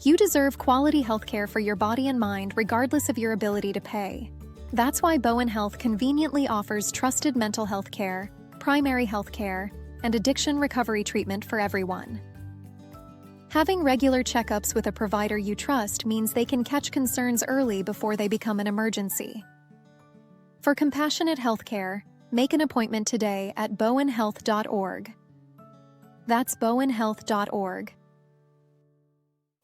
You deserve quality healthcare for your body and mind regardless of your ability to pay. That's why Bowen Health conveniently offers trusted mental health care, primary health care, and addiction recovery treatment for everyone. Having regular checkups with a provider you trust means they can catch concerns early before they become an emergency. For compassionate healthcare, make an appointment today at bowenhealth.org. That's bowenhealth.org.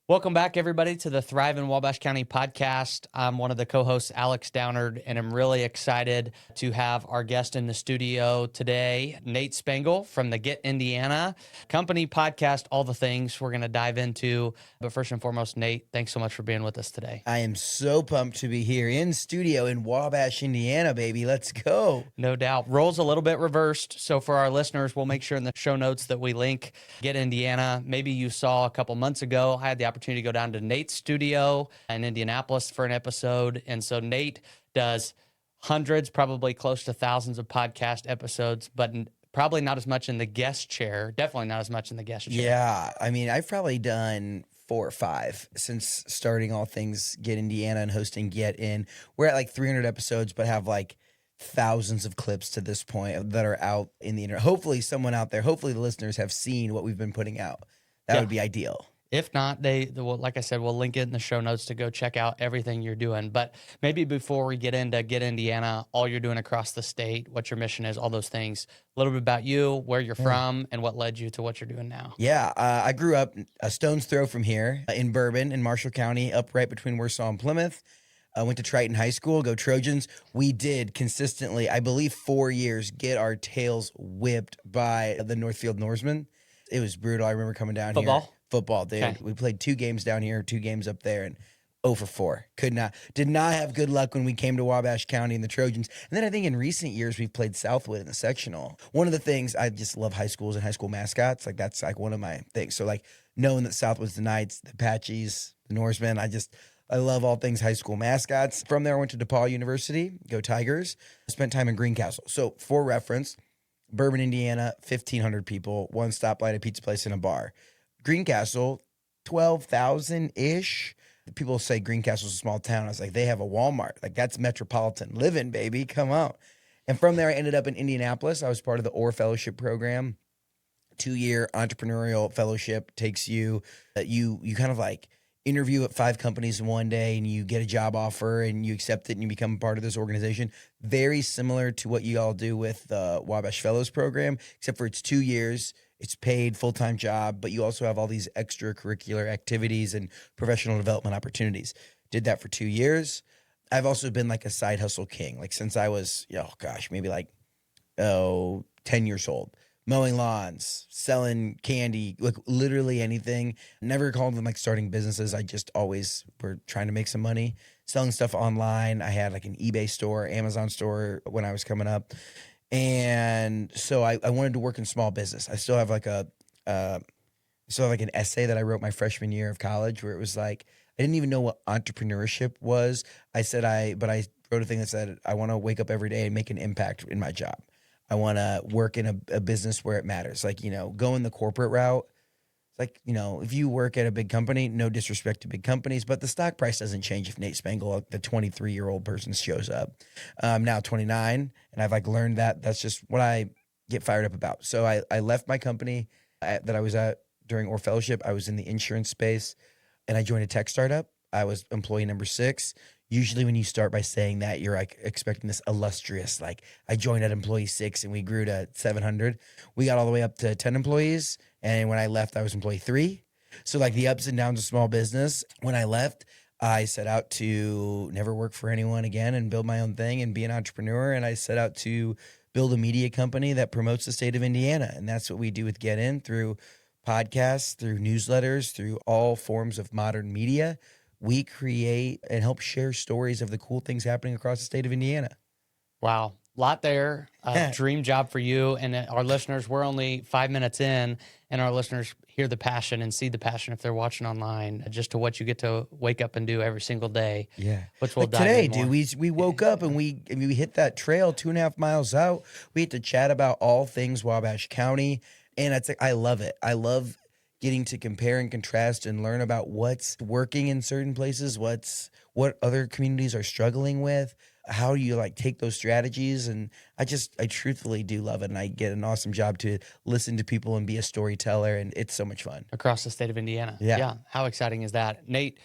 Welcome back, everybody, to the ThriveIN Wabash County podcast. I'm one of the co-hosts, Alex Downard, and I'm really excited to have our guest in the studio today, Nate Spangle from the Get Indiana company, podcast, all the things we're going to dive into. But first and foremost, Nate, thanks so much for being with us today. I am so pumped to be here in studio in Wabash, Indiana, baby. Let's go. No doubt. Roles a little bit reversed. So for our listeners, we'll make sure in the show notes that we link Get Indiana. Maybe you saw a couple months ago, I had the opportunity to go down to Nate's studio in Indianapolis for an episode. And so Nate does hundreds, probably close to thousands of podcast episodes, but probably not as much in the guest chair. Definitely not as much in the guest chair. Yeah. I mean, I've probably done 4 or 5 since starting all things Get Indiana and hosting Get In. We're at like 300 episodes, but have like thousands of clips to this point that are out in the internet. Hopefully someone out there, hopefully the listeners have seen what we've been putting out. That would be ideal. If not, like I said, we'll link it in the show notes to go check out everything you're doing. But maybe before we get into Get Indiana, all you're doing across the state, what your mission is, all those things, a little bit about you, where you're from, and what led you to what you're doing now. Yeah, I grew up a stone's throw from here in Bourbon in Marshall County, up right between Warsaw and Plymouth. I went to ThriveIN High School, go Trojans. We did consistently, I believe 4 years, get our tails whipped by the Northfield Norsemen. It was brutal. I remember coming down here. Football, dude. Okay. We played 2 games down here, 2 games up there, and 0 for 4. Did not have good luck when we came to Wabash County and the Trojans. And then I think in recent years, we've played Southwood in the sectional. One of the things, I just love high schools and high school mascots. Like, that's like one of my things. So, like, knowing that Southwood's the Knights, the Apaches, the Norsemen, I love all things high school mascots. From there, I went to DePaul University, go Tigers. Spent time in Greencastle. So, for reference, Bourbon, Indiana, 1,500 people, 1 stoplight, a pizza place, and a bar. Greencastle, 12,000-ish. People say Greencastle's a small town. I was like, they have a Walmart. Like, that's metropolitan living, baby. Come on. And from there, I ended up in Indianapolis. I was part of the OR Fellowship program. 2-year entrepreneurial fellowship takes you, you kind of like interview at 5 companies in one day and you get a job offer and you accept it and you become part of this organization. Very similar to what you all do with the Wabash Fellows program, except for it's 2 years. It's paid, full-time job, but you also have all these extracurricular activities and professional development opportunities. Did that for 2 years. I've also been like a side hustle king, like since I was, maybe like 10 years old. Mowing lawns, selling candy, like literally anything. Never called them like starting businesses. I just always were trying to make some money, selling stuff online. I had like an eBay store, Amazon store when I was coming up. And so I wanted to work in small business. I still have like an essay that I wrote my freshman year of college where it was like, I didn't even know what entrepreneurship was. But I wrote a thing that said, I want to wake up every day and make an impact in my job. I want to work in a business where it matters. Like, going the corporate route. Like, if you work at a big company, no disrespect to big companies, but the stock price doesn't change if Nate Spangle, the 23-year-old person, shows up. I'm now 29, and I've like learned that that's just what I get fired up about. So I left my company that I was at during OR Fellowship. I was in the insurance space, and I joined a tech startup. I was employee number 6. Usually when you start by saying that, you're like expecting this illustrious, like I joined at employee 6 and we grew to 700. We got all the way up to 10 employees. And when I left, I was employee 3. So like the ups and downs of small business. When I left, I set out to never work for anyone again and build my own thing and be an entrepreneur. And I set out to build a media company that promotes the state of Indiana. And that's what we do with Get In, through podcasts, through newsletters, through all forms of modern media. We create and help share stories of the cool things happening across the state of Indiana. Wow. Lot there. Dream job for you. And our listeners, we're only 5 minutes in, and our listeners hear the passion and see the passion if they're watching online, just to what you get to wake up and do every single day. Yeah. Which we'll like dive today, in more. dude, we woke up and we hit that trail 2.5 miles out. We had to chat about all things Wabash County. And I love it. I love getting to compare and contrast and learn about what's working in certain places, what other communities are struggling with, how do you like take those strategies. And I truthfully do love it. And I get an awesome job to listen to people and be a storyteller. And it's so much fun. Across the state of Indiana. Yeah. How exciting is that? Nate,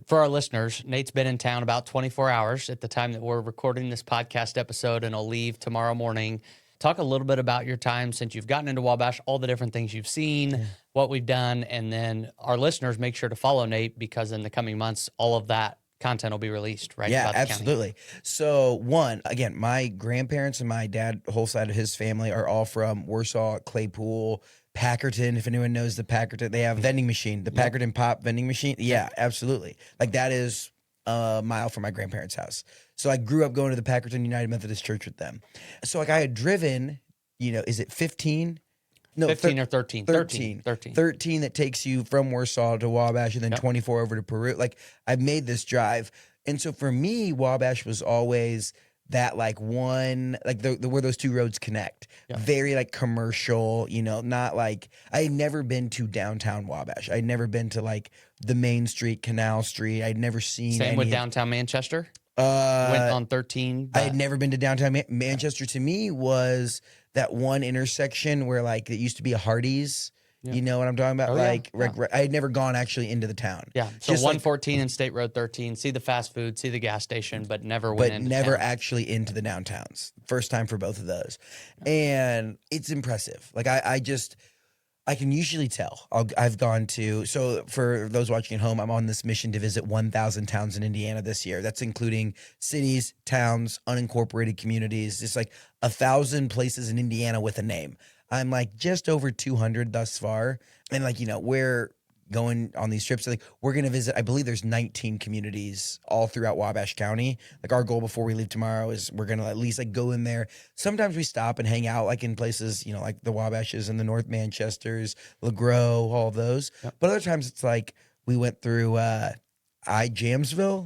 for our listeners, Nate's been in town about 24 hours at the time that we're recording this podcast episode, and he'll leave tomorrow morning. Talk a little bit about your time since you've gotten into Wabash, all the different things you've seen, what we've done, and then our listeners, make sure to follow Nate, because in the coming months, all of that content will be released, right? Yeah, about the absolutely. county. So one, again, my grandparents and my dad, the whole side of his family are all from Warsaw, Claypool, Packerton. If anyone knows the Packerton, they have a vending machine, the Packerton Pop vending machine. Yeah, absolutely. Like that is a mile from my grandparents' house. So I grew up going to the Packerton United Methodist Church with them. So like I had driven, is it 15? No, 15 or 13. 13. 13 that takes you from Warsaw to Wabash and then 24 over to Peru. Like I've made this drive. And so for me, Wabash was always that like one, like the where those two roads connect. Very like commercial, not like, I had never been to downtown Wabash. I'd never been to like the Main Street, Canal Street. I'd never seen Same with downtown Manchester? Went on 13. I had never been to downtown Manchester. To me was that one intersection where like it used to be a Hardee's. You know what I'm talking about? I had never gone actually into the town. Yeah. So just 114 and State Road 13, see the fast food, see the gas station, but never went into never town. Actually into the downtowns. First time for both of those. And it's impressive. Like I can usually tell. I've gone to, so for those watching at home, I'm on this mission to visit 1,000 towns in Indiana this year. That's including cities, towns, unincorporated communities. It's like 1,000 places in Indiana with a name. I'm like just over 200 thus far. And like, we're going on these trips. Like we're going to visit, I believe there's 19 communities all throughout Wabash County. Like our goal before we leave tomorrow is we're going to at least like go in there. Sometimes we stop and hang out like in places, like the Wabashes and the North Manchesters, LaGrow, all of those. Yep. But other times it's like we went through, Ijamsville.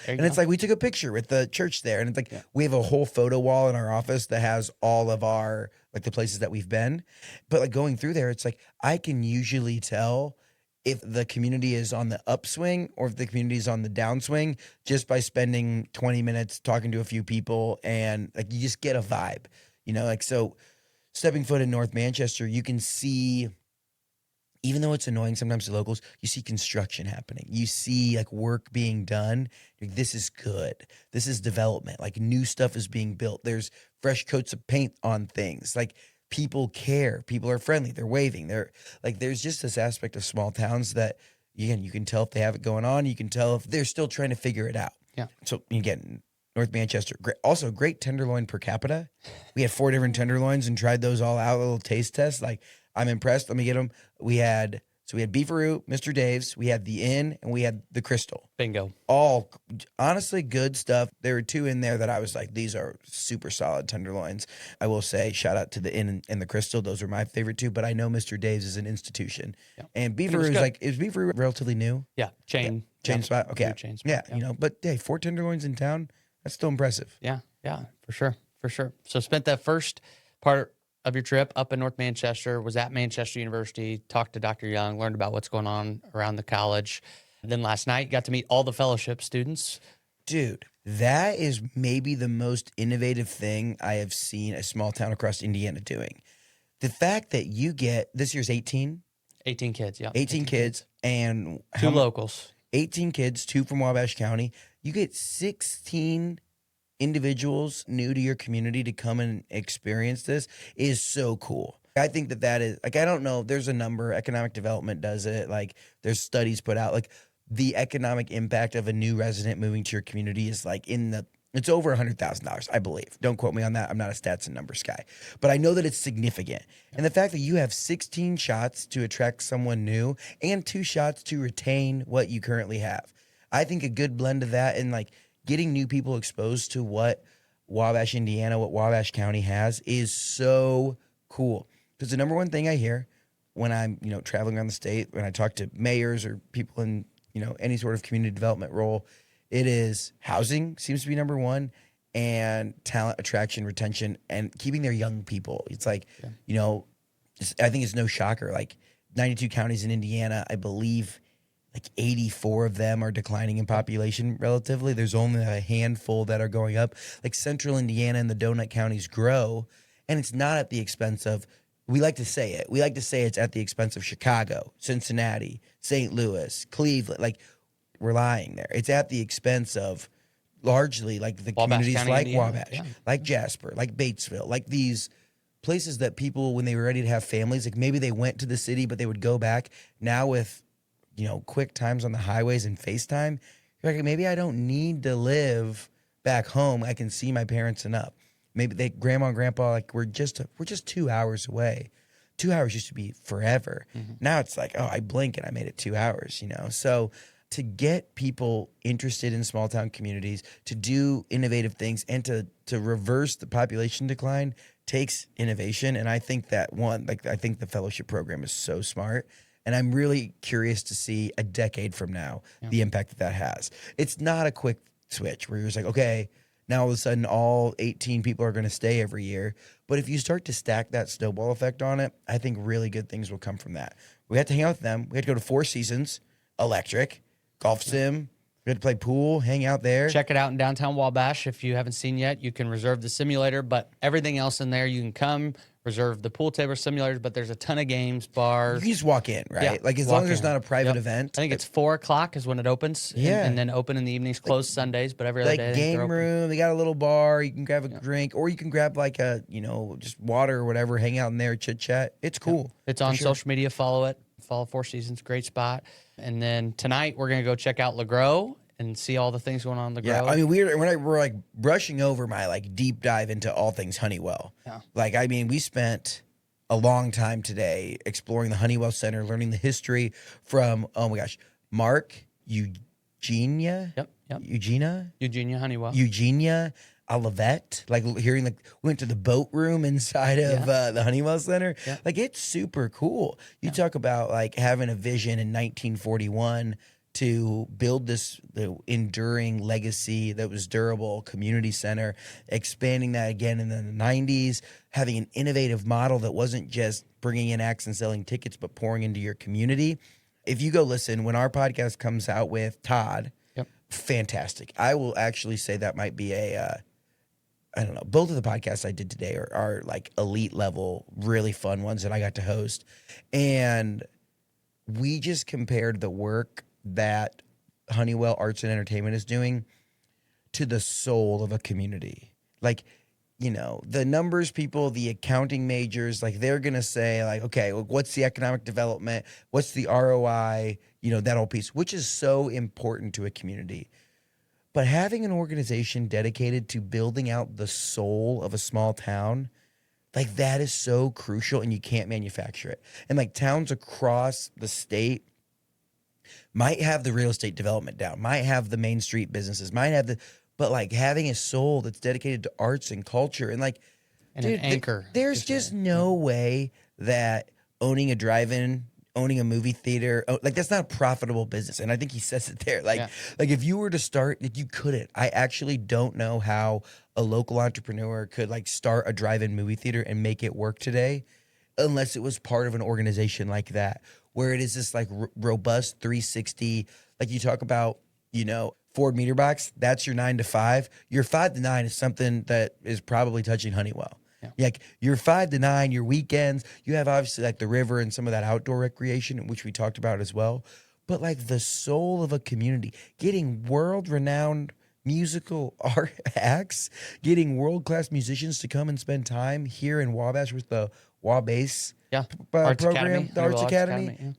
And it's like we took a picture with the church there. And it's like we have a whole photo wall in our office that has all of our like the places that we've been. But like going through there, it's like I can usually tell if the community is on the upswing or if the community is on the downswing just by spending 20 minutes talking to a few people, and like you just get a vibe. Like so stepping foot in North Manchester, you can see, even though it's annoying sometimes to locals, you see construction happening. You see like work being done. Like, this is good. This is development. Like new stuff is being built. There's fresh coats of paint on things. Like people care. People are friendly. They're waving. There's just this aspect of small towns that, again, you can tell if they have it going on. You can tell if they're still trying to figure it out. Yeah. So again, North Manchester, also great tenderloin per capita. We had 4 different tenderloins and tried those all out, a little taste test. Like, I'm impressed. Let me get them. We had Beefaroo, Mr. Dave's, we had the Inn, and we had the Crystal. Bingo. All honestly good stuff. There were 2 in there that I was like, these are super solid tenderloins. I will say, shout out to the Inn and the Crystal. Those are my favorite 2, but I know Mr. Dave's is an institution. Yeah. And Beefaroo is like, is Beefaroo relatively new? Yeah. Chain spot. Okay. Chain spot. Yeah. But hey, 4 tenderloins in town, that's still impressive. Yeah. For sure. So spent that first part of your trip up in North Manchester, was at Manchester University, talked to Dr. Young, learned about what's going on around the college. And then last night, got to meet all the fellowship students. Dude, that is maybe the most innovative thing I have seen a small town across Indiana doing. The fact that you get, this year's 18? 18 kids, yeah. 18 kids. And 2 locals. 18 kids, 2 from Wabash County. You get 16 individuals new to your community to come and experience this is so cool. I think that is, like, I don't know, there's a number, economic development does it, like there's studies put out, like the economic impact of a new resident moving to your community is like it's over $100,000, I believe. Don't quote me on that. I'm not a stats and numbers guy, but I know that it's significant. And the fact that you have 16 shots to attract someone new and 2 shots to retain what you currently have. I think a good blend of that and like getting new people exposed to what Wabash, Indiana, what Wabash County has is so cool. Because the number one thing I hear when I'm, traveling around the state, when I talk to mayors or people in, any sort of community development role, it is housing seems to be number one, and talent attraction, retention, and keeping their young people. It's like, I think it's no shocker. Like 92 counties in Indiana, I believe like 84 of them are declining in population relatively. There's only a handful that are going up. Like central Indiana and the donut counties grow, and it's not at the expense of, we like to say it. We like to say it's at the expense of Chicago, Cincinnati, St. Louis, Cleveland. Like, we're lying there. It's at the expense of largely like the Wabash communities County, like Indiana. Wabash, Yeah. like Jasper, like Batesville, like these places that people, when they were ready to have families, like maybe they went to the city, but they would go back. Now with, quick times on the highways and FaceTime, you're like, maybe I don't need to live back home. I can see my parents enough. Maybe grandma and grandpa, like we're just 2 hours away. 2 hours used to be forever. Now it's like, oh, I blink and I made it 2 hours, So to get people interested in small town communities, to do innovative things, and to reverse the population decline takes innovation. And I think that I think the fellowship program is so smart. And I'm really curious to see a decade from now the impact that has. It's not a quick switch where you're just like, okay, now all of a sudden all 18 people are going to stay every year. But if you start to stack that snowball effect on it, I think really good things will come from that. We had to hang out with them. We had to go to Four Seasons, electric, golf sim. We had to play pool, hang out there. Check it out in downtown Wabash. If you haven't seen yet, you can reserve the simulator, but everything else in there, you can come reserve the pool table simulators, but there's a ton of games, bars. You can just walk in, right? Yeah, Like as long as there's in. not a private Yep. event. I think it's 4 o'clock is when it opens. Yeah. And then open in the evenings, closed Sundays, but every other Like day. I think they're game open. room, they got a little bar. You can grab a drink, or you can grab like a, just water or whatever, hang out in there, chit chat. It's cool. It's on social media. Follow it. Follow Four Seasons. Great spot. And then tonight we're going to go check out LeGros and see all the things going on in LeGros. Yeah, I mean, we're like brushing over my like deep dive into all things Honeywell. Yeah. Like, I mean, we spent a long time today exploring the Honeywell Center, learning the history from, oh my gosh, Mark, Eugenia, Eugenia Honeywell. Eugenia Olivet, like hearing, like, we went to the boat room inside of the Honeywell Center. Yeah. Like, it's super cool. You talk about like having a vision in 1941 to build the enduring legacy that was durable community center, expanding that again in the 90s, having an innovative model that wasn't just bringing in acts and selling tickets, but pouring into your community. If you go listen, when our podcast comes out with Todd, fantastic. I will actually say that might be I don't know. Both of the podcasts I did today are like elite level, really fun ones that I got to host. And we just compared the work that Honeywell Arts and Entertainment is doing to the soul of a community. Like, the numbers people, the accounting majors, like they're going to say like, okay, well, what's the economic development? What's the ROI? That whole piece, which is so important to a community. But having an organization dedicated to building out the soul of a small town, like that is so crucial, and you can't manufacture it. And like towns across the state might have the real estate development down, might have the main street businesses, but like having a soul that's dedicated to arts and culture and like, And an anchor. There's just no way that owning a drive-in, owning a movie theater, like that's not a profitable business. And I think he says it there. Like if you were to start, like you couldn't. I actually don't know how a local entrepreneur could like start a drive-in movie theater and make it work today, unless it was part of an organization like that, where it is this like robust 360, like you talk about, Ford meter box, that's your 9 to 5. Your 5 to 9 is something that is probably touching Honeywell. Yeah. Like your 5 to 9, your weekends, you have obviously like the river and some of that outdoor recreation, which we talked about as well. But like the soul of a community, getting world-renowned musical art acts, getting world-class musicians to come and spend time here in Wabash with the Wabash Arts program, Academy, the Arts Academy.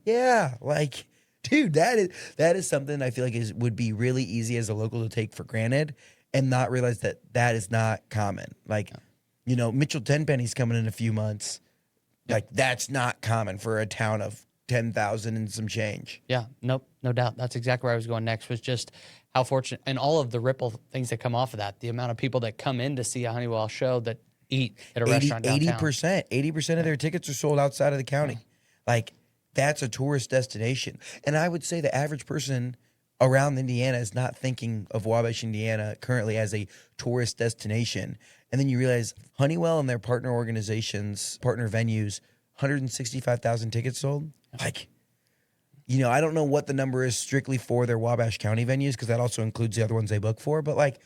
Like, dude, that is something I feel like would be really easy as a local to take for granted and not realize that is not common. Like, Mitchell Tenpenny's coming in a few months. Like, that's not common for a town of 10,000 and some change. Yeah, nope, no doubt. That's exactly where I was going next, was just how fortunate, and all of the ripple things that come off of that, the amount of people that come in to see a Honeywell show that eat at a restaurant downtown. 80% of their tickets are sold outside of the county. Like, that's a tourist destination. And I would say the average person around Indiana is not thinking of Wabash, Indiana currently as a tourist destination. And then you realize Honeywell and their partner organizations, partner venues, 165,000 tickets sold. Like, you know, I don't know what the number is strictly for their Wabash County venues, because that also includes the other ones they book for. But like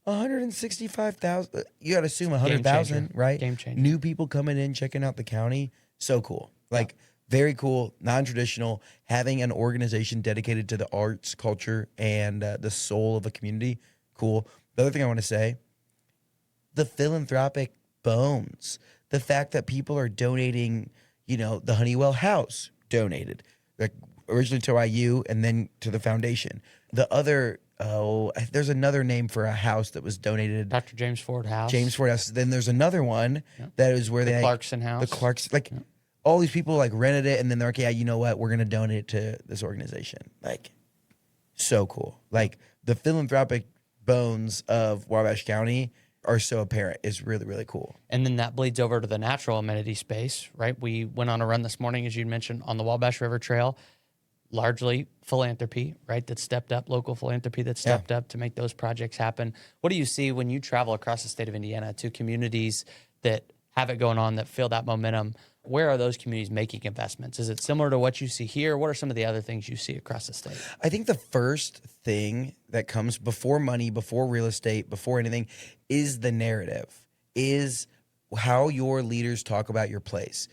165,000, you got to assume 100,000, right? Game changer. New people coming in, checking out the county. So cool. Like, very cool, non-traditional, having an organization dedicated to the arts, culture, and the soul of a community. Cool. The other thing I want to say, the philanthropic bones, the fact that people are donating, you know, the Honeywell house donated, like originally to IU and then to the foundation. The other, there's another name for a house that was donated. Dr. James Ford House. James Ford House. Then there's another one that is where The they Clarkson House. The Clarkson, like all these people like rented it, and then they're like, yeah, you know what? We're gonna donate it to this organization. Like, so cool. Like, the philanthropic bones of Wabash County are so apparent. It's really, really cool. And then that bleeds over to the natural amenity space, right? We went on a run this morning, as you mentioned, on the Wabash River Trail, largely philanthropy, right? That stepped up, local philanthropy that stepped up to make those projects happen. What do you see when you travel across the state of Indiana to communities that have it going on, that feel that momentum? Where are those communities making investments? Is it similar to what you see here? What are some of the other things you see across the state? I think the first thing that comes before money, before real estate, before anything, is the narrative, is how your leaders talk about your place.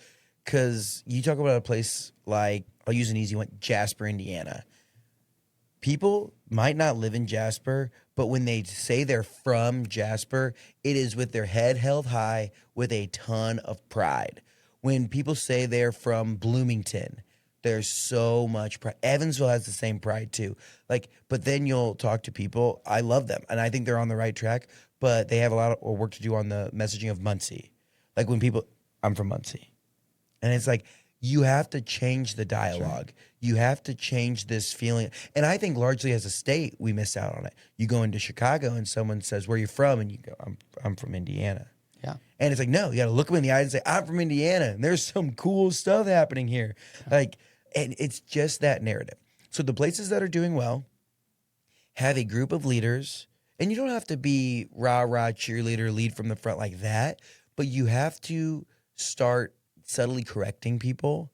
Because you talk about a place like, I'll use an easy one, Jasper, Indiana. People might not live in Jasper, but when they say they're from Jasper, it is with their head held high with a ton of pride. When people say they're from Bloomington, there's so much pride. Evansville has the same pride too. Like, but then you'll talk to people. I love them, and I think they're on the right track, but they have a lot of work to do on the messaging of Muncie. Like, when people, I'm from Muncie. And it's like, you have to change the dialogue. Sure. You have to change this feeling. And I think largely as a state, we miss out on it. You go into Chicago and someone says, where are you from? And you go, I'm from Indiana. Yeah. And it's like, no, you got to look them in the eye and say, I'm from Indiana, and there's some cool stuff happening here. Yeah. Like, and it's just that narrative. So the places that are doing well have a group of leaders, and you don't have to be rah-rah cheerleader, lead from the front like that, but you have to start subtly correcting people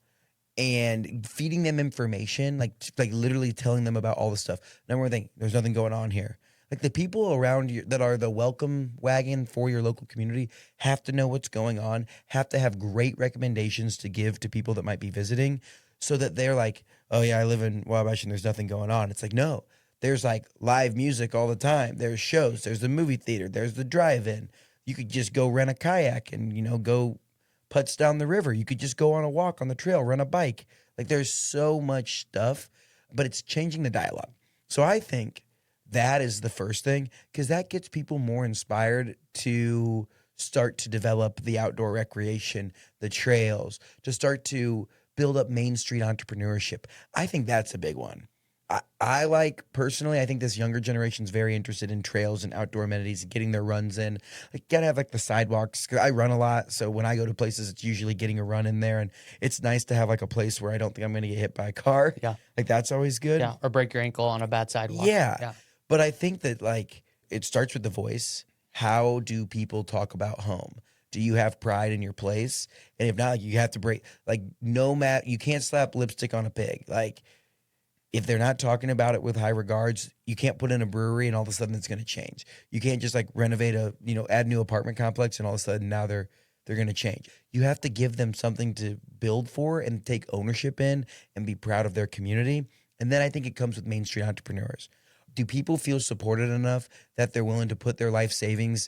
and feeding them information, like literally telling them about all the stuff. Number one thing, there's nothing going on here. Like, the people around you that are the welcome wagon for your local community have to know what's going on, have to have great recommendations to give to people that might be visiting, so that they're like, oh yeah, I live in Wabash and there's nothing going on. It's like, no, there's like live music all the time. There's shows, there's the movie theater, there's the drive-in. You could just go rent a kayak and, you know, go putts down the river. You could just go on a walk on the trail, run a bike. Like, there's so much stuff, but it's changing the dialogue. So I think that is the first thing, because that gets people more inspired to start to develop the outdoor recreation, the trails, to start to build up Main Street entrepreneurship. I think that's a big one. I like, personally, I think this younger generation is very interested in trails and outdoor amenities and getting their runs in. Like, gotta have like the sidewalks. 'Cause I run a lot, so when I go to places, it's usually getting a run in there, and it's nice to have like a place where I don't think I'm gonna get hit by a car. Yeah, like, that's always good. Yeah, or break your ankle on a bad sidewalk. Yeah. But I think that, like, it starts with the voice. How do people talk about home? Do you have pride in your place? And if not, like, you have to break, like, no matter, you can't slap lipstick on a pig. Like, if they're not talking about it with high regards, you can't put in a brewery and all of a sudden it's going to change. You can't just like renovate add new apartment complex and all of a sudden now they're going to change. You have to give them something to build for and take ownership in and be proud of their community. And then I think it comes with Main Street entrepreneurs. Do people feel supported enough that they're willing to put their life savings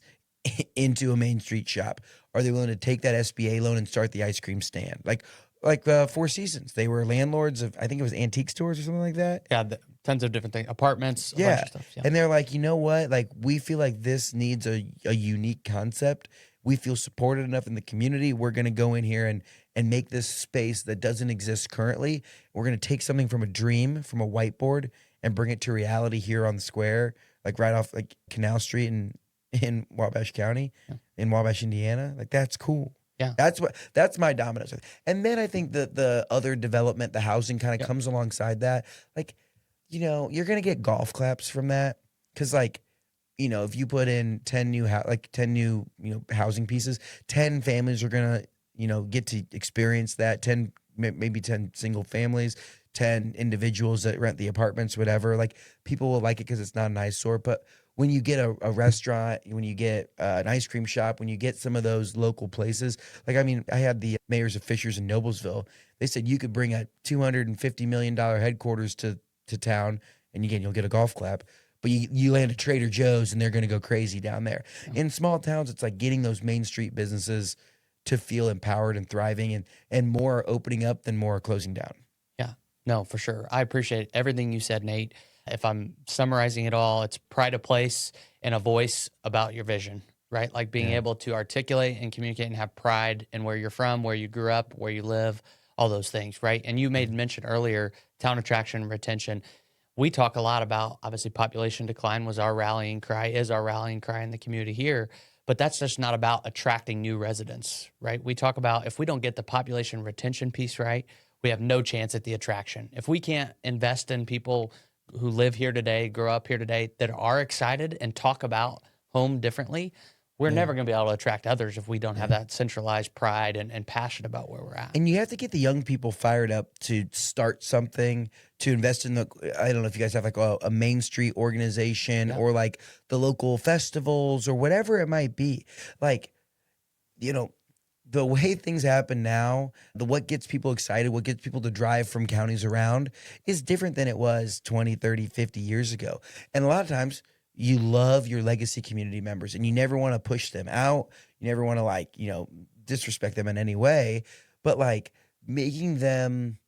into a Main Street shop? Are they willing to take that SBA loan and start the ice cream stand? Like Four Seasons, they were landlords of, I think it was antique stores or something like that. Yeah, tons of different things, apartments, a bunch of stuff. Yeah. And they're like, you know what? Like, we feel like this needs a unique concept. We feel supported enough in the community. We're going to go in here and make this space that doesn't exist currently. We're going to take something from a dream, from a whiteboard, and bring it to reality here on the square, like right off like Canal Street in Wabash County, in Wabash, Indiana. Like, that's cool. Yeah. That's my dominoes. And then I think that the other development, the housing, kind of comes alongside that. Like, you know, you're going to get golf claps from that. 'Cause like, you know, if you put in 10 new housing pieces, 10 families are going to, get to experience that. 10, maybe 10 single families, 10 individuals that rent the apartments, whatever. Like, people will like it because it's not an eyesore. But when you get a restaurant, when you get an ice cream shop, when you get some of those local places, like, I mean, I had the mayors of Fishers and Noblesville. They said you could bring a $250 million headquarters to town, and again, you'll get a golf clap. But you land at Trader Joe's and they're going to go crazy down there. Yeah. In small towns, it's like getting those Main Street businesses to feel empowered and thriving, and more opening up than more closing down. Yeah, no, for sure. I appreciate everything you said, Nate. If I'm summarizing it all, it's pride of place and a voice about your vision, right? Like being able to articulate and communicate and have pride in where you're from, where you grew up, where you live, all those things, right? And you made mention earlier, town attraction and retention. We talk a lot about, obviously, population decline was our rallying cry, is our rallying cry in the community here. But that's just not about attracting new residents, right? We talk about if we don't get the population retention piece right, we have no chance at the attraction. If we can't invest in people who live here today, grow up here today, that are excited and talk about home differently, we're never going to be able to attract others if we don't have that centralized pride and passion about where we're at. And you have to get the young people fired up to start something, to invest in I don't know if you guys have like a Main Street organization or like the local festivals or whatever it might be. Like, the way things happen now, what gets people excited, what gets people to drive from counties around is different than it was 20, 30, 50 years ago. And a lot of times, you love your legacy community members and you never want to push them out. You never want to disrespect them in any way, but like making them,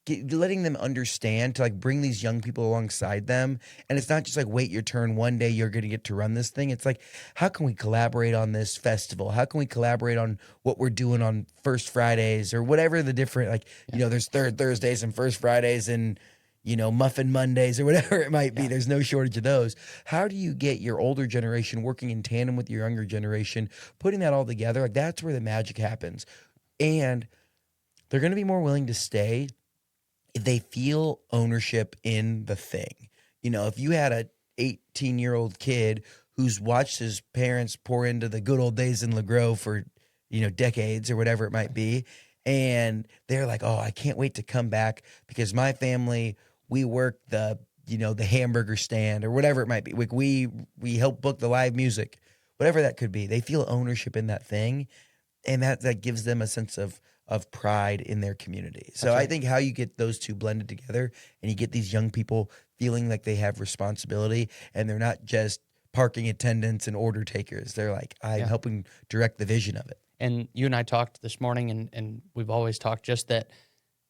letting them understand to like bring these young people alongside them. And it's not just like, wait your turn. One day you're going to get to run this thing. It's like, how can we collaborate on this festival? How can we collaborate on what we're doing on First Fridays or whatever the different, there's Third Thursdays and First Fridays and, Muffin Mondays or whatever it might be. There's no shortage of those. How do you get your older generation working in tandem with your younger generation, putting that all together? Like, that's where the magic happens. And they're going to be more willing to stay if they feel ownership in the thing. If you had a 18-year-old kid who's watched his parents pour into the good old days in LeGros for, decades or whatever it might be, and they're like, oh, I can't wait to come back because my family, we work the hamburger stand or whatever it might be. Like we help book the live music, whatever that could be. They feel ownership in that thing, and that gives them a sense of pride in their community. So I think how you get those two blended together and you get these young people feeling like they have responsibility and they're not just parking attendants and order takers. They're like, I'm helping direct the vision of it. And you and I talked this morning, and we've always talked just that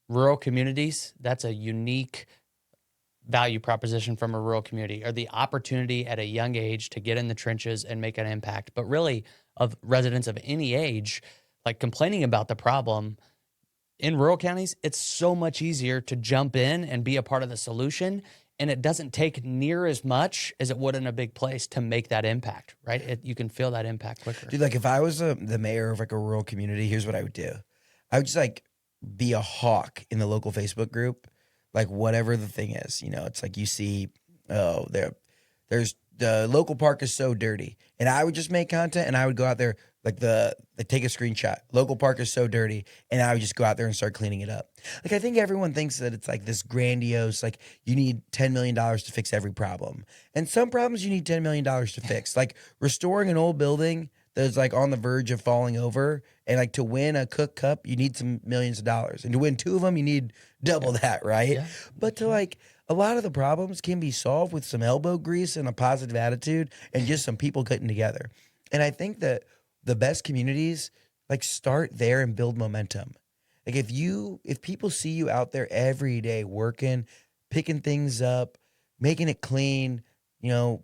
rural communities, that's a unique value proposition from a rural community, or the opportunity at a young age to get in the trenches and make an impact. But really, of residents of any age, like complaining about the problem in rural counties, it's so much easier to jump in and be a part of the solution. And it doesn't take near as much as it would in a big place to make that impact, right? You can feel that impact quicker. Dude, like if I was the mayor of like a rural community, here's what I would do. I would just like be a hawk in the local Facebook group, like whatever the thing is. It's like you see, there's the local park is so dirty. And I would just make content and I would go out there, like take a screenshot. Local park is so dirty. And I would just go out there and start cleaning it up. Like, I think everyone thinks that it's like this grandiose, like you need $10 million to fix every problem. And some problems you need $10 million to fix. Like restoring an old building that's like on the verge of falling over, and like to win a Cook Cup, you need some millions of dollars. And to win 2 of them, you need double that, right? Yeah. But to like, a lot of the problems can be solved with some elbow grease and a positive attitude and just some people getting together. And I think that the best communities like start there and build momentum. Like if people see you out there every day working, picking things up, making it clean,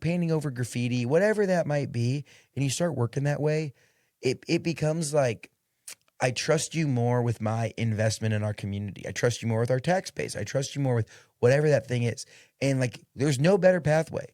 painting over graffiti, whatever that might be, and you start working that way, it becomes like, I trust you more with my investment in our community. I trust you more with our tax base. I trust you more with whatever that thing is. And like, there's no better pathway.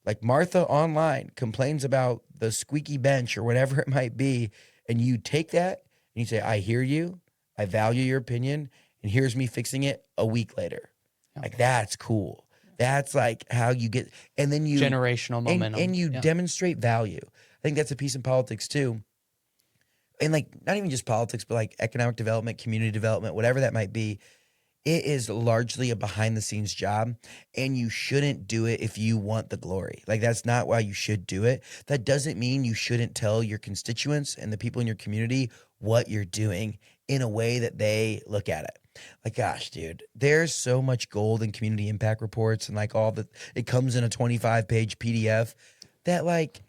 Like Martha online complains about the squeaky bench or whatever it might be. And you take that and you say, I hear you. I value your opinion. And here's me fixing it a week later. Like, that's cool. That's like how you get, and then you generational momentum and you demonstrate value. I think that's a piece in politics too. and like not even just politics, but like economic development, community development, whatever that might be. It is largely a behind the scenes job, and you shouldn't do it if you want the glory. Like, that's not why you should do it. That doesn't mean you shouldn't tell your constituents and the people in your community what you're doing in a way that they look at it. Like, gosh, dude, there's so much gold in community impact reports, and like it comes in a 25-page PDF that, like,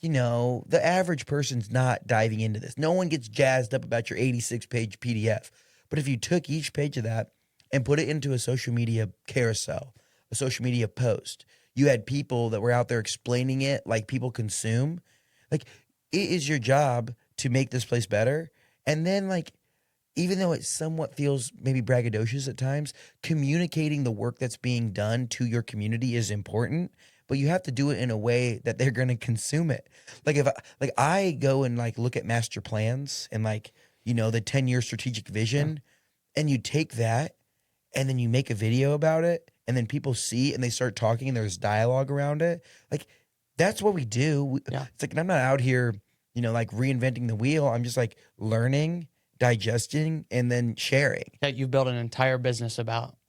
the average person's not diving into this. No one gets jazzed up about your 86-page PDF. But if you took each page of that and put it into a social media carousel, a social media post, you had people that were out there explaining it like people consume. Like, it is your job to make this place better. And then, like, even though it somewhat feels maybe braggadocious at times, communicating the work that's being done to your community is important, but you have to do it in a way that they're going to consume it. Like, if I go and like look at master plans and like, the 10-year strategic vision, and you take that and then you make a video about it, and then people see and they start talking and there's dialogue around it. Like, that's what we do. It's like, and I'm not out here, like reinventing the wheel. I'm just like learning, digesting, and then sharing. Yeah, you've built an entire business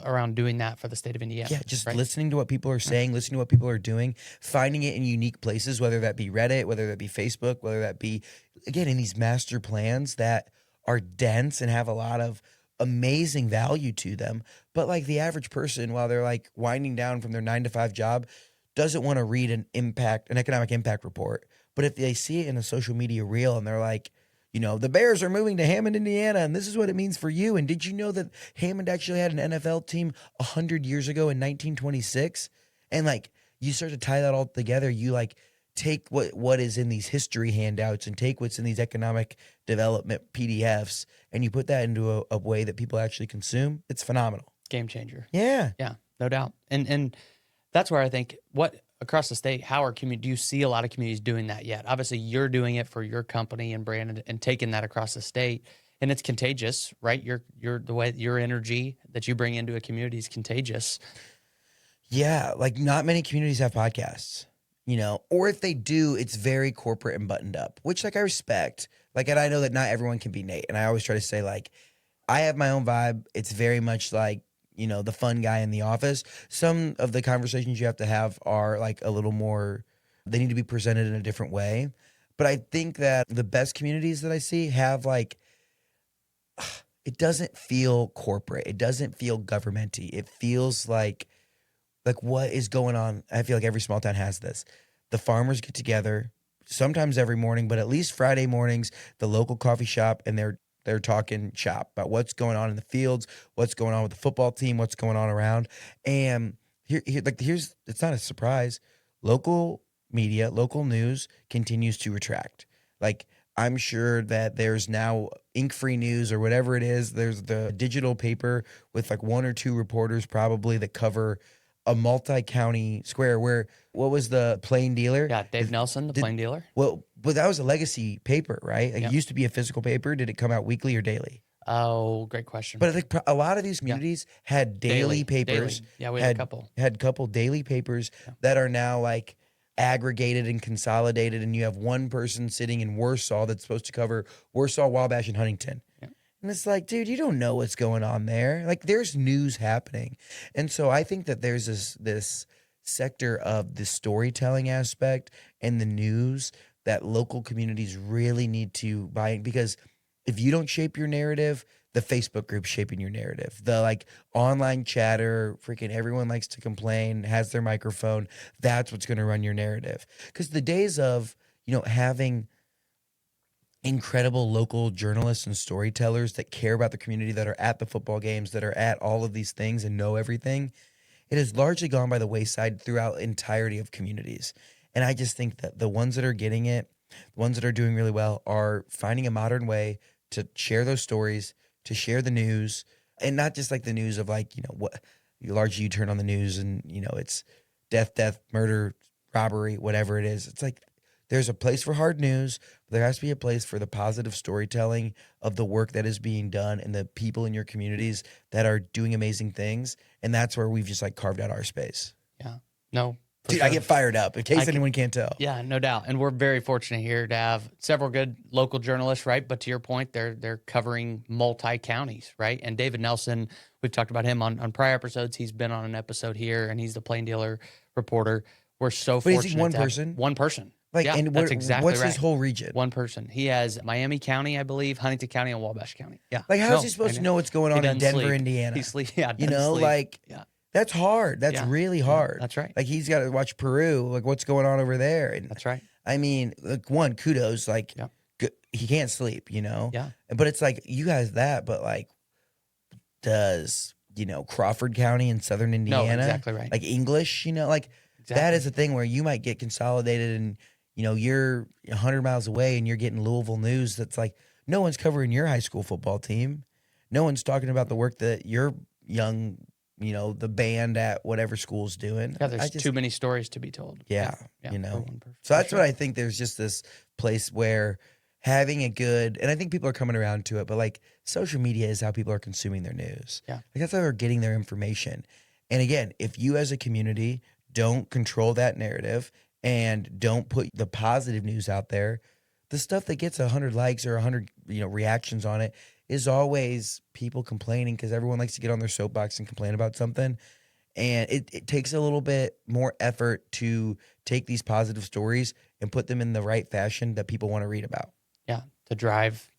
around doing that for the state of Indiana. Yeah, just right? listening to what people are saying, listening to what people are doing, finding it in unique places, whether that be Reddit, whether that be Facebook, whether that be, again, in these master plans that are dense and have a lot of amazing value to them. But like the average person, while they're like winding down from their 9-to-5 job, doesn't want to read an economic impact report. But if they see it in a social media reel and they're like, the Bears are moving to Hammond, Indiana, and this is what it means for you. And did you know that Hammond actually had an NFL team 100 years ago in 1926? And like, you start to tie that all together. You like take what is in these history handouts and take what's in these economic development PDFs, and you put that into a way that people actually consume. It's phenomenal. Game changer. Yeah. Yeah, no doubt. And that's where I think across the state, do you see a lot of communities doing that yet? Obviously, you're doing it for your company and brand and taking that across the state, and it's contagious, right? Your energy that you bring into a community is contagious. Yeah, like not many communities have podcasts, or if they do, it's very corporate and buttoned up, which like I respect. Like, and I know that not everyone can be Nate, and I always try to say like, I have my own vibe. It's very much like, the fun guy in the office. Some of the conversations you have to have are like a little more, they need to be presented in a different way. But I think that the best communities that I see have like, it doesn't feel corporate. It doesn't feel governmenty. It feels like what is going on. I feel like every small town has this. The farmers get together, sometimes every morning, but at least Friday mornings, the local coffee shop, and they're talking shop about what's going on in the fields, what's going on with the football team, what's going on around. And here's it's not a surprise. Local media, local news continues to retract. Like, I'm sure that there's now ink-free news or whatever it is. There's the digital paper with like one or two reporters probably that cover a multi-county square where, what was the Plain Dealer? Yeah, Dave Nelson, the Plain Dealer. Well, but that was a legacy paper, right? Like, Yep. It used to be a physical paper. Did it come out weekly or daily? Oh, great question. But I think a lot of these communities had daily papers. Daily. Yeah, we had a couple. Had a couple daily papers that are now like aggregated and consolidated, and you have one person sitting in Warsaw that's supposed to cover Warsaw, Wabash, and Huntington. Yeah. And it's like, dude, you don't know what's going on there. Like, there's news happening. And so I think that there's this sector of the storytelling aspect and the news that local communities really need to buy in, because if you don't shape your narrative, the Facebook group's shaping your narrative. The like online chatter, freaking everyone likes to complain, has their microphone. That's what's going to run your narrative. Because the days of, having incredible local journalists and storytellers that care about the community, that are at the football games, that are at all of these things and know everything, it has largely gone by the wayside throughout the entirety of communities. And I just think that the ones that are getting it, the ones that are doing really well, are finding a modern way to share those stories, to share the news, and not just like the news of like, what largely you turn on the news and, it's death, murder, robbery, whatever it is. It's like, there's a place for hard news, but there has to be a place for the positive storytelling of the work that is being done and the people in your communities that are doing amazing things. And that's where we've just like carved out our space. Yeah. No, For Dude, sure. I get fired up in case anyone can't tell. Yeah, no doubt. And we're very fortunate here to have several good local journalists, right? But to your point, they're covering multi-counties, right? And David Nelson, we've talked about him on prior episodes. He's been on an episode here, and he's the Plain Dealer reporter. We're so But fortunate is he one to have person? one person. Like, Yeah, and that's exactly what's right. his whole region? One person. He has Miami County, I believe, Huntington County, and Wabash County. Yeah. Like, how is he supposed to know what's going on in Denver, sleep. Indiana? He sleep. Yeah, You doesn't know, sleep. like, yeah. that's hard. That's really hard. That's right. Like, he's got to watch Peru, like, what's going on over there. And That's right. I mean, like, one, kudos. Like, Yeah. he can't sleep, you know? Yeah. But it's like, you guys that, but like, does, Crawford County in southern Indiana? No, exactly right. Like, English, like, that is a thing where you might get consolidated and, you're 100 miles away and you're getting Louisville news that's like, no one's covering your high school football team. No one's talking about the work that your young, the band at whatever school's doing. Yeah, there's too many stories to be told. Yeah, for one person. So that's what I think. There's just this place where having a good, and I think people are coming around to it, but like social media is how people are consuming their news. Yeah. Like that's how they're getting their information. And again, if you as a community don't control that narrative and don't put the positive news out there, the stuff that gets 100 likes or 100, reactions on it is always people complaining because everyone likes to get on their soapbox and complain about something. And it takes a little bit more effort to take these positive stories and put them in the right fashion that people want to read about. Yeah, to drive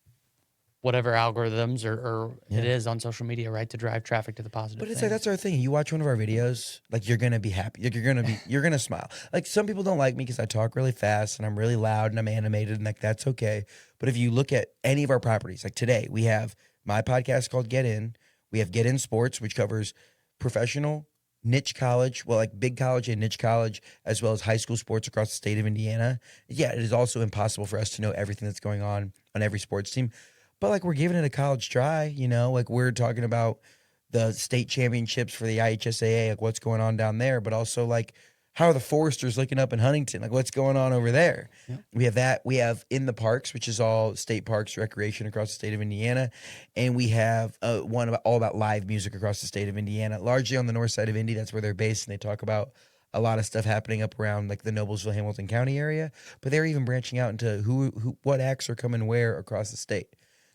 whatever algorithms or it is on social media, right? To drive traffic to the positive. But it's things. like, that's our thing. You watch one of our videos, like you're going to be happy. Like you're going to smile. Like some people don't like me because I talk really fast and I'm really loud and I'm animated and like, that's okay. But if you look at any of our properties, like today we have my podcast called Get In. We have Get In Sports, which covers professional, niche college, well, like big college and niche college, as well as high school sports across the state of Indiana. Yeah, it is also impossible for us to know everything that's going on every sports team. But like we're giving it a college try, like we're talking about the state championships for the IHSAA, like what's going on down there, but also like how are the Foresters looking up in Huntington? Like what's going on over there? Yeah. We have that. We have In the Parks, which is all state parks, recreation across the state of Indiana. And we have one all about live music across the state of Indiana, largely on the north side of Indy. That's where they're based. And they talk about a lot of stuff happening up around like the Noblesville, Hamilton County area. But they're even branching out into what acts are coming where across the state.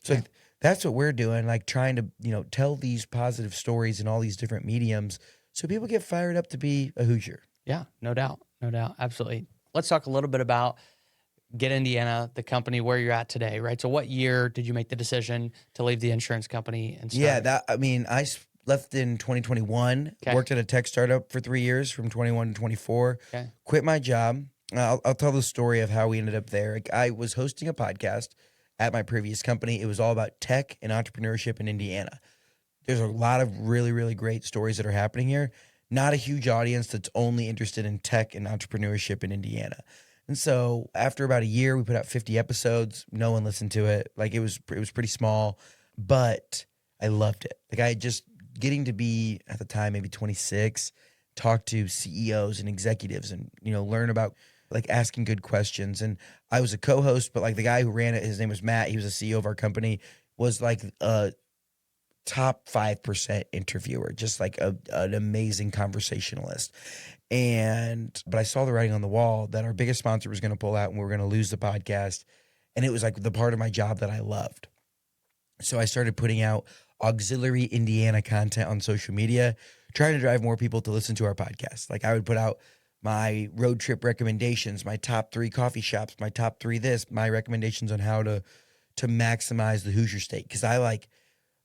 So that's what we're doing, like trying to, tell these positive stories in all these different mediums so people get fired up to be a Hoosier. Yeah, no doubt. No doubt. Absolutely. Let's talk a little bit about Get Indiana, the company where you're at today, right? So what year did you make the decision to leave the insurance company and start? Yeah, I left in 2021, worked at a tech startup for 3 years from 21 to 24, quit my job. I'll tell the story of how we ended up there. Like, I was hosting a podcast at my previous company. It was all about tech and entrepreneurship in Indiana. There's a lot of really, really great stories that are happening here. Not a huge audience that's only interested in tech and entrepreneurship in Indiana. And so after about a year, we put out 50 episodes. No one listened to it. Like it was pretty small, but I loved it. Like I just getting to be at the time, maybe 26, talk to CEOs and executives and, learn about like asking good questions. And I was a co-host, but like the guy who ran it, his name was Matt. He was the CEO of our company, was like a top 5% interviewer, just like an amazing conversationalist. But I saw the writing on the wall that our biggest sponsor was going to pull out and we were going to lose the podcast. And it was like the part of my job that I loved. So I started putting out auxiliary Indiana content on social media, trying to drive more people to listen to our podcast. Like I would put out my road trip recommendations, my top 3 coffee shops, my top 3 my recommendations on how to maximize the Hoosier State. Because I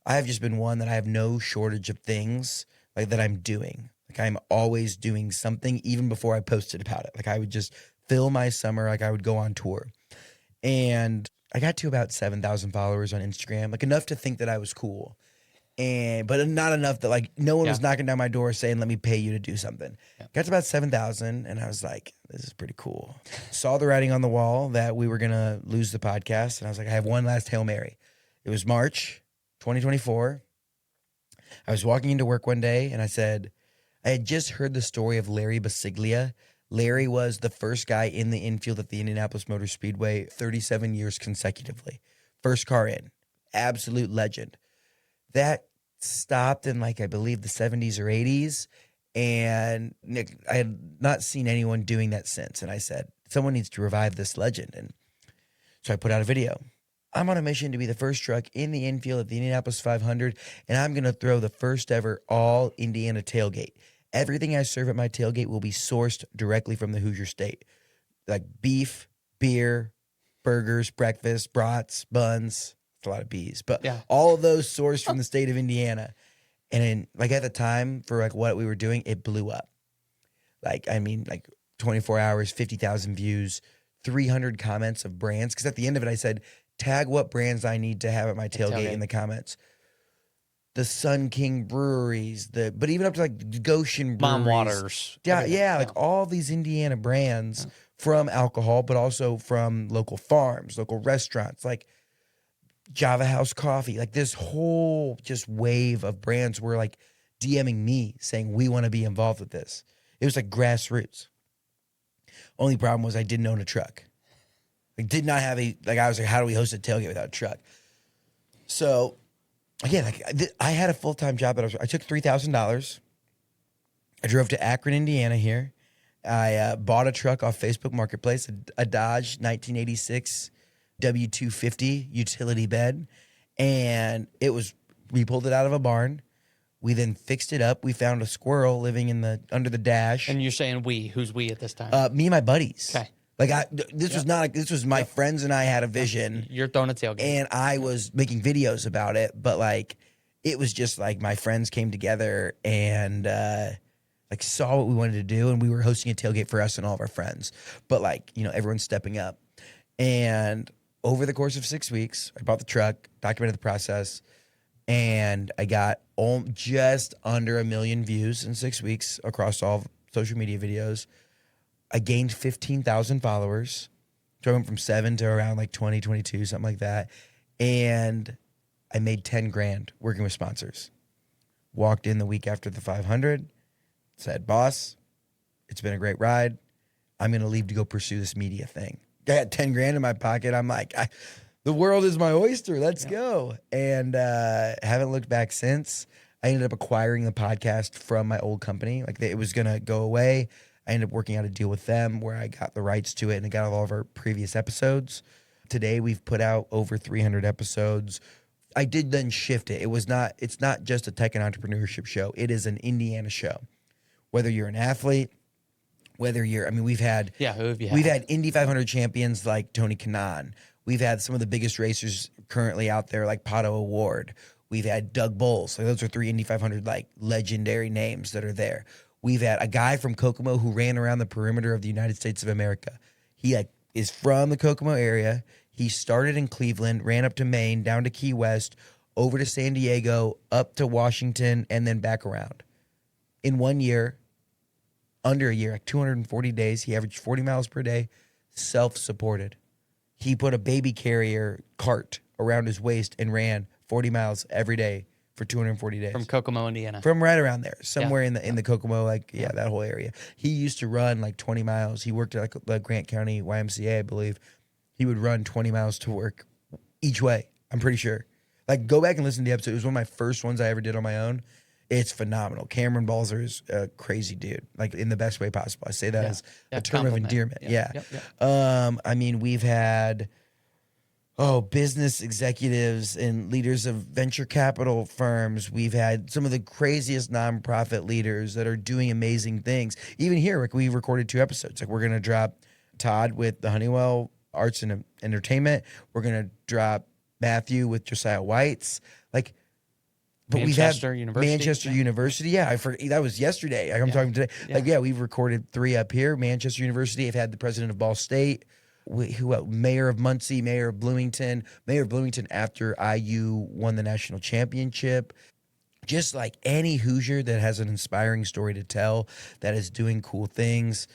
have just been one that I have no shortage of things like that I'm doing. Like I'm always doing something even before I posted about it. Like I would just fill my summer, like I would go on tour. And I got to about 7,000 followers on Instagram, like enough to think that I was cool. But not enough that like no one was knocking down my door saying, let me pay you to do something. Got to about 7,000 and I was like, this is pretty cool. Saw the writing on the wall that we were going to lose the podcast. And I was like, I have one last Hail Mary. It was March 2024. I was walking into work one day and I said, I had just heard the story of Larry Basiglia. Larry was the first guy in the infield at the Indianapolis Motor Speedway 37 years consecutively. First car in. Absolute legend. That stopped in like, I believe the 70s or 80s. And Nick, I had not seen anyone doing that since. And I said, someone needs to revive this legend. And so I put out a video. I'm on a mission to be the first truck in the infield at the Indianapolis 500, and I'm going to throw the first ever all Indiana tailgate. Everything I serve at my tailgate will be sourced directly from the Hoosier State, like beef, beer, burgers, breakfast, brats, buns. It's a lot of B's, but all of those sourced from the state of Indiana. And like at the time for like what we were doing, it blew up. Like, I mean, like 24 hours, 50,000 views, 300 comments of brands. Because at the end of it, I said, tag what brands I need to have at my tailgate in the comments. The Sun King breweries, but even up to like Goshen breweries. Mom Waters. Yeah, like all these Indiana brands from alcohol, but also from local farms, local restaurants, like Java House Coffee. Like this whole just wave of brands were like DMing me saying, we want to be involved with this. It was like grassroots. Only problem was I didn't own a truck. Like did not have I was like, how do we host a tailgate without a truck? So again, like I had a full-time job, but I took $3,000. I drove to Akron, Indiana here. I bought a truck off Facebook Marketplace, a Dodge 1986 W250 utility bed. And we pulled it out of a barn. We then fixed it up. We found a squirrel living under the dash. And you're saying who's we at this time? Me and my buddies. Okay. Like this was my friends and I had a vision. You're throwing a tailgate. And I was making videos about it, but like, it was just like my friends came together and like saw what we wanted to do. And we were hosting a tailgate for us and all of our friends, but like, everyone's stepping up. And over the course of 6 weeks, I bought the truck, documented the process, and I got just under 1 million views in 6 weeks across all social media videos. I gained 15,000 followers. So I went from 7 to around like 20, 22, something like that. And I made 10 grand working with sponsors. Walked in the week after the 500, said, boss, it's been a great ride. I'm going to leave to go pursue this media thing. I had 10 grand in my pocket. I'm like, the world is my oyster. Let's go. And haven't looked back since. I ended up acquiring the podcast from my old company. Like it was going to go away. I ended up working out a deal with them where I got the rights to it and I got all of our previous episodes. Today, we've put out over 300 episodes. I did then shift it. It's not just a tech and entrepreneurship show. It is an Indiana show. Whether you're an athlete, we've had who have you had? We've had Indy 500 champions like Tony Kanaan. We've had some of the biggest racers currently out there like Pato Award. We've had Doug Bowles. Like those are 3 Indy 500 like legendary names that are there. We've had a guy from Kokomo who ran around the perimeter of the United States of America. He is from the Kokomo area. He started in Cleveland, ran up to Maine, down to Key West, over to San Diego, up to Washington, and then back around. In 1 year, under a year, like 240 days, he averaged 40 miles per day, self-supported. He put a baby carrier cart around his waist and ran 40 miles every day for 240 days. From Kokomo, Indiana. From right around there, somewhere in the Kokomo, that whole area. He used to run like 20 miles. He worked at like the Grant County YMCA, I believe. He would run 20 miles to work each way, I'm pretty sure. Like, go back and listen to the episode. It was one of my first ones I ever did on my own. It's phenomenal. Cameron Balzer is a crazy dude, like in the best way possible. I say that as a term of endearment. I mean, we've had business executives and leaders of venture capital firms. We've had some of the craziest nonprofit leaders that are doing amazing things. Even here, like we recorded 2 episodes. Like we're going to drop Todd with the Honeywell Arts and Entertainment. We're going to drop Matthew with Josiah White's. Like, but Manchester we've had University. Manchester University. Yeah, I forgot that was yesterday. I'm talking today. We've recorded 3 up here. Manchester University. I've had the president of Ball State. Mayor of Muncie, Mayor of Bloomington after IU won the national championship. Just like any Hoosier that has an inspiring story to tell, that is doing cool things.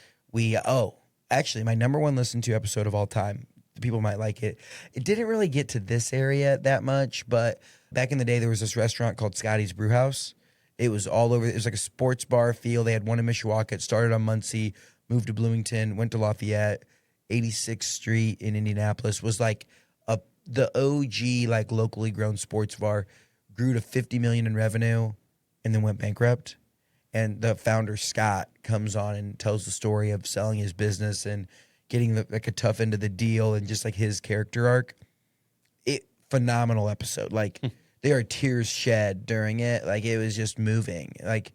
Actually, my number 1 listened to episode of all time. People might like it. It didn't really get to this area that much, but back in the day, there was this restaurant called Scotty's Brewhouse. It was all over. It was like a sports bar feel. They had one in Mishawaka. It started on Muncie, moved to Bloomington, went to Lafayette. 86th Street in Indianapolis was like the OG like locally grown sports bar, grew to $50 million in revenue and then went bankrupt. and the founder Scott comes on and tells the story of selling his business and getting like a tough end of the deal and just like his character arc. Phenomenal episode. Like there are tears shed during it. Like it was just moving. Like,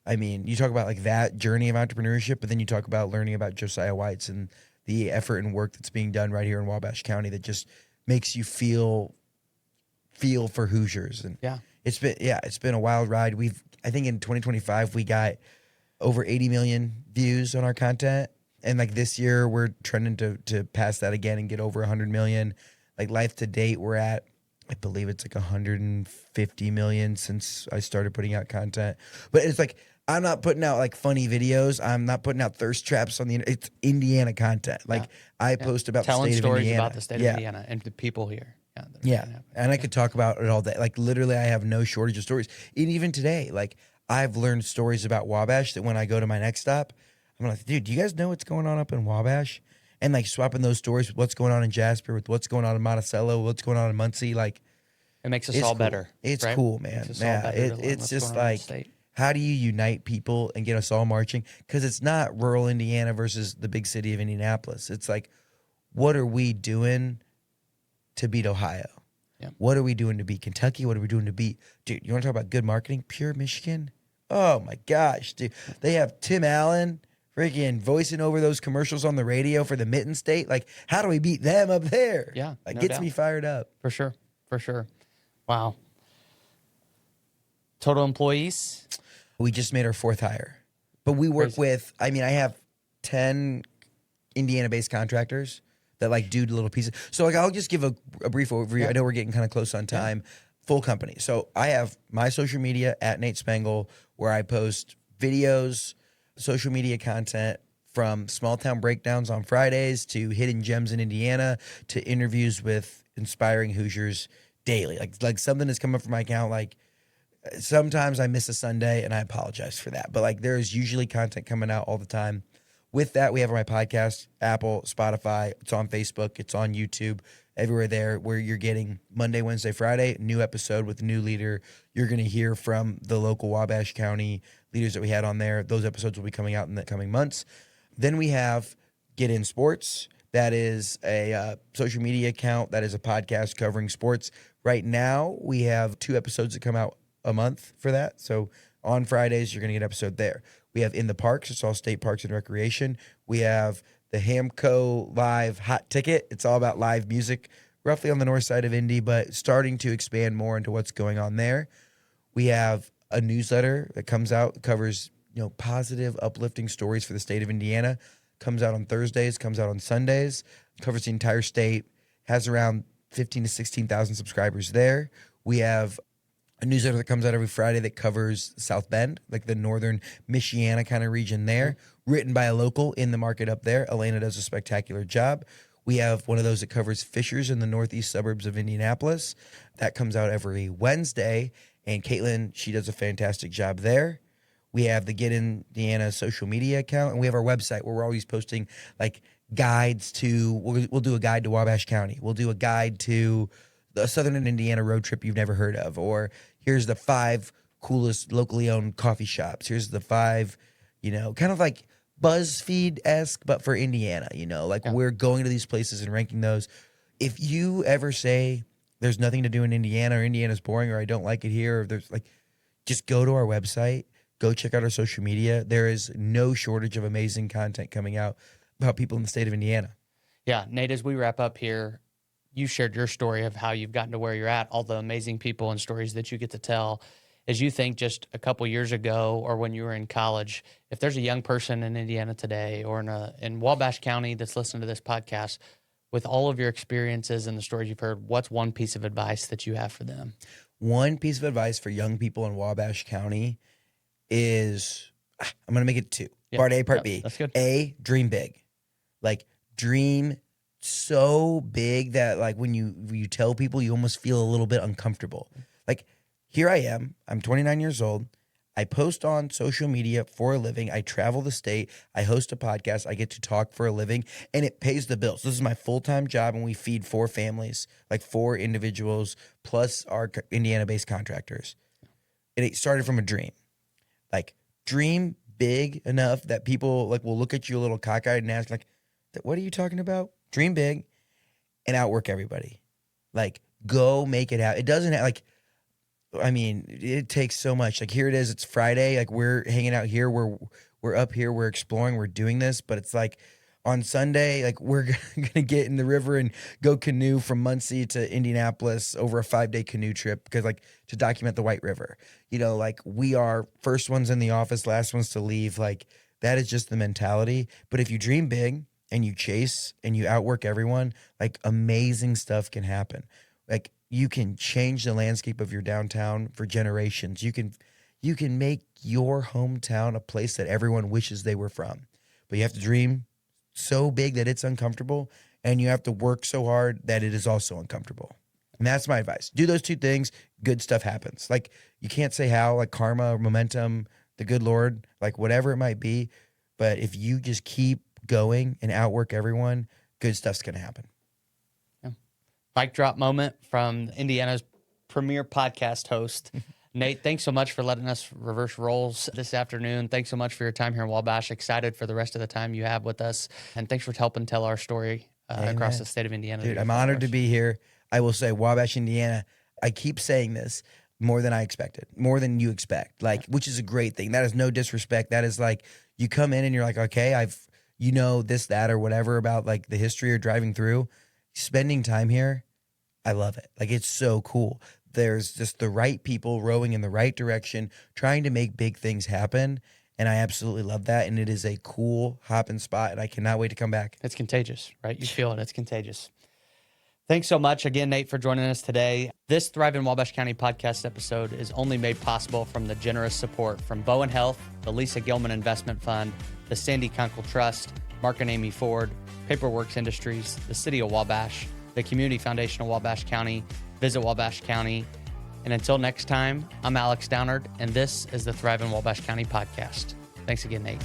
I mean, you talk about like that journey of entrepreneurship, but then you talk about learning about Josiah White's and the effort and work that's being done right here in Wabash County that just makes you feel for Hoosiers. And it's been a wild ride. I think in 2025 we got over 80 million views on our content, and like this year we're trending to pass that again and get over 100 million. Like life to date, we're at, I believe it's like 150 million since I started putting out content. But it's like, I'm not putting out like funny videos. I'm not putting out thirst traps on the internet. It's Indiana content. Like I post about telling the state stories of Indiana. about the state of Indiana and the people here. Yeah. And I could talk about it all day. Like literally I have no shortage of stories. And even today, like I've learned stories about Wabash that when I go to my next stop, I'm like, dude, do you guys know what's going on up in Wabash? And like swapping those stories with what's going on in Jasper, with what's going on in Monticello, what's going on in Muncie, like it makes us all cool. better. It's right? cool, man. Yeah, it's just like, how do you unite people and get us all marching? Because it's not rural Indiana versus the big city of Indianapolis. It's like, what are we doing to beat Ohio? Yeah. What are we doing to beat Kentucky? What are we doing to beat, dude? You want to talk about good marketing? Pure Michigan. Oh my gosh, dude! They have Tim Allen freaking voicing over those commercials on the radio for the Mitten State. Like, how do we beat them up there? Yeah, like no gets doubt. me fired up. For sure. Wow. Total employees? We just made our 4th hire, but we work with. I mean, I have 10 Indiana-based contractors that like do little pieces. So like, I'll just give a brief overview. Yeah. I know we're getting kind of close on time. Yeah. Full company. So I have my social media at Nate Spangle, where I post videos, social media content, from small town breakdowns on Fridays to hidden gems in Indiana to interviews with inspiring Hoosiers daily. Like something that's come up from my account. Like sometimes I miss a Sunday and I apologize for that. But like there's usually content coming out all the time. With that, we have my podcast, Apple, Spotify. It's on Facebook. It's on YouTube. Everywhere there where you're getting Monday, Wednesday, Friday, new episode with a new leader. You're going to hear from the local Wabash County leaders that we had on there. Those episodes will be coming out in the coming months. Then we have Get In Sports. That is a social media account. That is a podcast covering sports. Right now, we have 2 episodes that come out a month for that. So on Fridays, you're going to get an episode there. We have In the Parks. It's all state parks and recreation. We have the Hamco Live Hot Ticket. It's all about live music, roughly on the north side of Indy, but starting to expand more into what's going on there. We have a newsletter that comes out, covers positive, uplifting stories for the state of Indiana. Comes out on Thursdays, comes out on Sundays, covers the entire state, has around 15 to 16,000 subscribers there. We have a newsletter that comes out every Friday that covers South Bend, like the northern Michiana kind of region there, written by a local in the market up there. Elena does a spectacular job. We have one of those that covers Fishers in the northeast suburbs of Indianapolis. That comes out every Wednesday, and Caitlin, she does a fantastic job there. We have the Get Indiana social media account, and we have our website where we're always posting like guides to, we'll do a guide to Wabash County. We'll do a guide to the Southern Indiana road trip you've never heard of, or here's the 5 coolest locally owned coffee shops. Here's the 5, kind of like BuzzFeed-esque, but for Indiana, we're going to these places and ranking those. If you ever say there's nothing to do in Indiana, or Indiana's boring, or I don't like it here, or there's just go to our website. Go check out our social media. There is no shortage of amazing content coming out about people in the state of Indiana. Yeah, Nate, as we wrap up here, you shared your story of how you've gotten to where you're at, all the amazing people and stories that you get to tell. As you think just a couple years ago or when you were in college, if there's a young person in Indiana today or in Wabash County that's listening to this podcast, with all of your experiences and the stories you've heard, what's one piece of advice that you have for them? One piece of advice for young people in Wabash County is, I'm going to make it 2. Yeah, part A, part B. That's good. A, dream big. Like, dream so big that, like, when you tell people, you almost feel a little bit uncomfortable. Like, here I am. I'm 29 years old. I post on social media for a living. I travel the state. I host a podcast. I get to talk for a living, and it pays the bills. This is my full-time job, and we feed 4 families, like 4 individuals, plus our Indiana-based contractors. And it started from a dream. Like, dream big enough that people like will look at you a little cockeyed and ask like, what are you talking about? Dream big and outwork everybody. Like, go make it out. It doesn't have, like, I mean, it takes so much. Like, here it is. It's Friday. Like, we're hanging out here. We're up here. We're exploring. We're doing this. But it's like on Sunday, like, we're going to get in the river and go canoe from Muncie to Indianapolis over a 5-day canoe trip because, like, to document the White River. You know, like, we are first ones in the office, last ones to leave. Like, that is just the mentality. But if you dream big and you chase and you outwork everyone, like, amazing stuff can happen. Like, you can change the landscape of your downtown for generations. You can make your hometown a place that everyone wishes they were from. But you have to dream so big that it's uncomfortable, and you have to work so hard that it is also uncomfortable. And that's my advice. Do those two things, good stuff happens. Like, you can't say how, like karma, momentum, the good Lord, like whatever it might be. But if you just keep going and outwork everyone, good stuff's going to happen. Mic drop moment from Indiana's premier podcast host. Nate, thanks so much for letting us reverse roles this afternoon. Thanks so much for your time here in Wabash. Excited for the rest of the time you have with us. And thanks for helping tell our story across the state of Indiana. Dude, I'm honored to be here. I will say Wabash, Indiana, I keep saying this more than I expected, more than you expect, like, which is a great thing. That is no disrespect. That is like, you come in and you're like, okay, you know, this, that, or whatever about like the history or driving through. Spending time here, I love it. Like, it's so cool. There's just the right people rowing in the right direction, trying to make big things happen. And I absolutely love that. And it is a cool hopping spot. And I cannot wait to come back. It's contagious, right? You feel it. It's contagious. Thanks so much again, Nate, for joining us today. This ThriveIN Wabash County podcast episode is only made possible from the generous support from Bowen Health, the Lisa Gilman Investment Fund, the Sandy Kunkel Trust, Mark and Amy Ford, Paperworks Industries, the City of Wabash, the Community Foundation of Wabash County, Visit Wabash County. And until next time, I'm Alex Downard, and this is the ThriveIN Wabash County podcast. Thanks again, Nate.